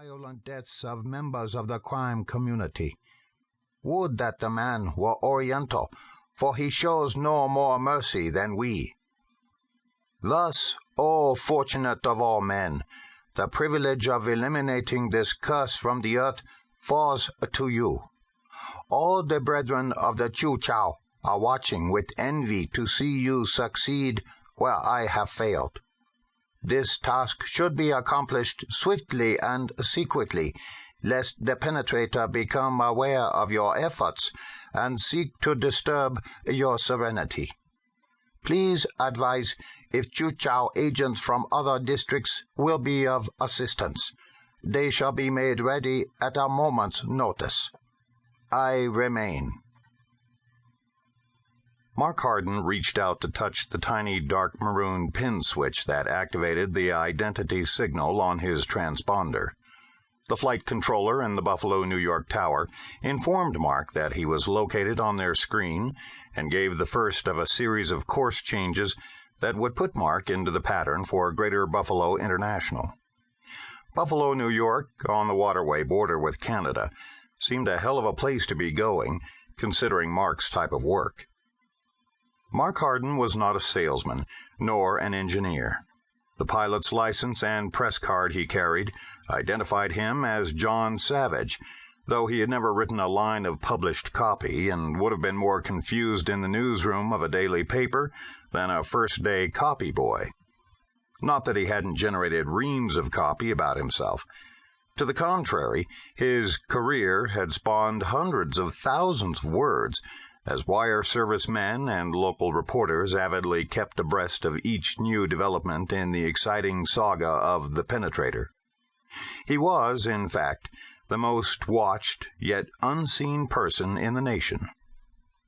violent deaths of members of the crime community. Would that the man were Oriental, for he shows no more mercy than we. Thus, O fortunate of all men, the privilege of eliminating this curse from the earth falls to you. All the brethren of the Chu Chow are watching with envy to see you succeed where I have failed. This task should be accomplished swiftly and secretly, lest the penetrator become aware of your efforts and seek to disturb your serenity. Please advise if Chu Chow agents from other districts will be of assistance. They shall be made ready at a moment's notice. I remain. Mark Harden reached out to touch the tiny dark maroon pin switch that activated the identity signal on his transponder. The flight controller in the Buffalo, New York tower informed Mark that he was located on their screen and gave the first of a series of course changes that would put Mark into the pattern for Greater Buffalo International. Buffalo, New York, on the waterway border with Canada, seemed a hell of a place to be going, considering Mark's type of work. Mark Harden was not a salesman, nor an engineer. The pilot's license and press card he carried identified him as John Savage, though he had never written a line of published copy and would have been more confused in the newsroom of a daily paper than a first-day copy boy. Not that he hadn't generated reams of copy about himself. To the contrary, his career had spawned hundreds of thousands of words, as wire service men and local reporters avidly kept abreast of each new development in the exciting saga of the Penetrator. He was, in fact, the most watched yet unseen person in the nation.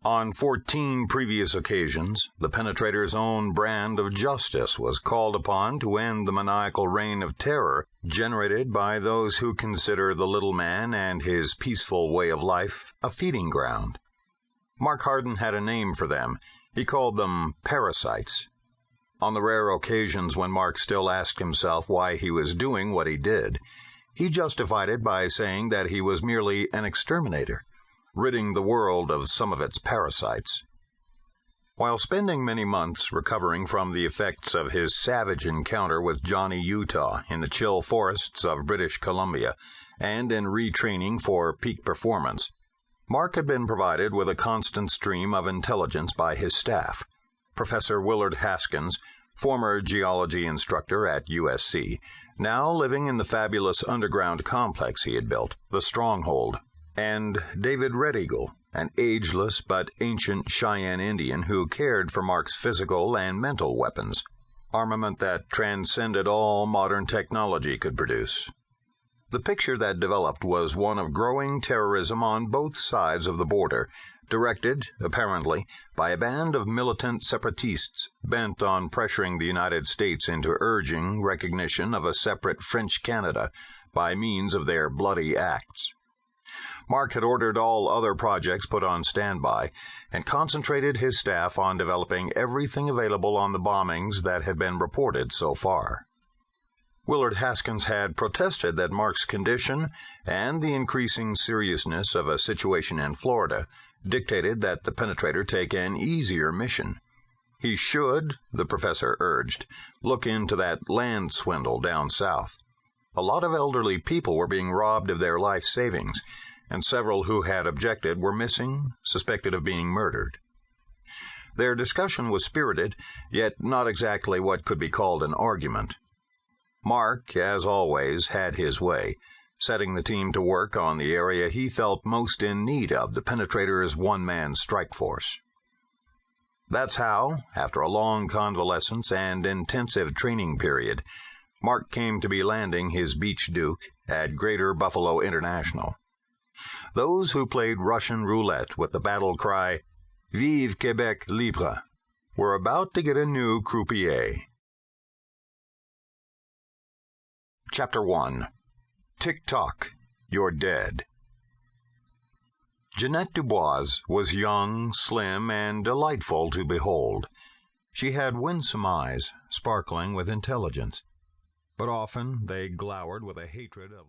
On 14 previous occasions, the Penetrator's own brand of justice was called upon to end the maniacal reign of terror generated by those who consider the little man and his peaceful way of life a feeding ground. Mark Harden had a name for them. He called them parasites. On the rare occasions when Mark still asked himself why he was doing what he did, he justified it by saying that he was merely an exterminator, ridding the world of some of its parasites. While spending many months recovering from the effects of his savage encounter with Johnny Utah in the chill forests of British Columbia, and in retraining for peak performance, Mark had been provided with a constant stream of intelligence by his staff. Professor Willard Haskins, former geology instructor at USC, now living in the fabulous underground complex he had built, the Stronghold, and David Red Eagle, an ageless but ancient Cheyenne Indian who cared for Mark's physical and mental weapons, armament that transcended all modern technology could produce. The picture that developed was one of growing terrorism on both sides of the border, directed, apparently, by a band of militant separatists bent on pressuring the United States into urging recognition of a separate French Canada by means of their bloody acts. Mark had ordered all other projects put on standby and concentrated his staff on developing everything available on the bombings that had been reported so far. Willard Haskins had protested that Mark's condition and the increasing seriousness of a situation in Florida dictated that the Penetrator take an easier mission. He should, the professor urged, look into that land swindle down south. A lot of elderly people were being robbed of their life savings, and several who had objected were missing, suspected of being murdered. Their discussion was spirited, yet not exactly what could be called an argument. Mark, as always, had his way, setting the team to work on the area he felt most in need of the Penetrator's one-man strike force. That's how, after a long convalescence and intensive training period, Mark came to be landing his Beach Duke at Greater Buffalo International. Those who played Russian roulette with the battle cry, "Vive Quebec libre," were about to get a new croupier. Chapter 1. Tick-tock, You're Dead. Jeanette Dubois was young, slim, and delightful to behold. She had winsome eyes, sparkling with intelligence, but often they glowered with a hatred of